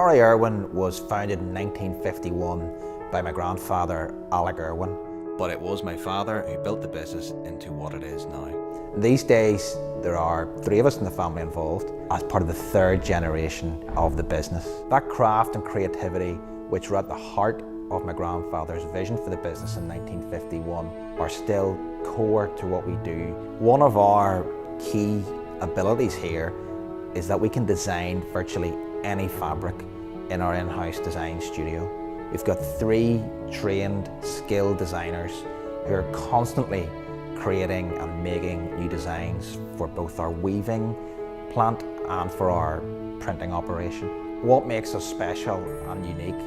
Ori Irwin was founded in 1951 by my grandfather, Irwin. But it was my father who built the business into what it is now. These days, there are 3 of us in the family involved as part of the 3rd generation of the business. That craft and creativity, which were at the heart of my grandfather's vision for the business in 1951, are still core to what we do. One of our key abilities here is that we can design virtually any fabric in our in-house design studio. We've got 3 trained, skilled designers who are constantly creating and making new designs for both our weaving plant and for our printing operation. What makes us special and unique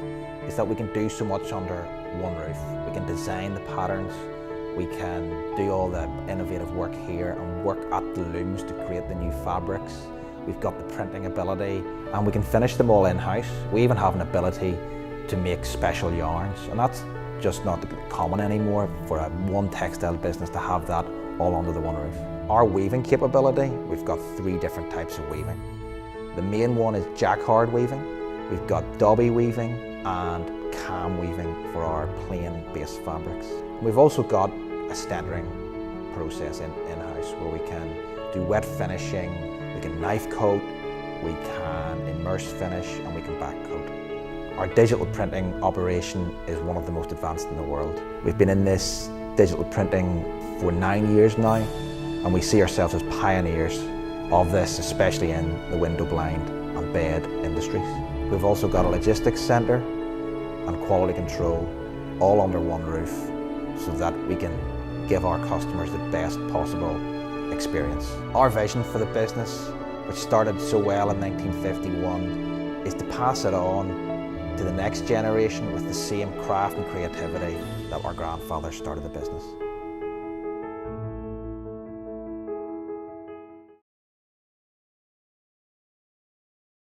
is that we can do so much under one roof. We can design the patterns, we can do all the innovative work here and work at the looms to create the new fabrics. We've got the printing ability and we can finish them all in-house. We even have an ability to make special yarns, and that's just not common anymore for one textile business to have that all under the one roof. Our weaving capability, we've got 3 different types of weaving. The main one is jacquard weaving, we've got dobby weaving and cam weaving for our plain base fabrics. We've also got a stentering process in-house where we can do wet finishing, we can knife coat, we can immerse finish and we can back coat. Our digital printing operation is one of the most advanced in the world. We've been in this digital printing for 9 years now, and we see ourselves as pioneers of this, especially in the window blind and bed industries. We've also got a logistics centre and quality control all under one roof so that we can give our customers the best possible experience. Our vision for the business, which started so well in 1951, is to pass it on to the next generation with the same craft and creativity that our grandfather started the business.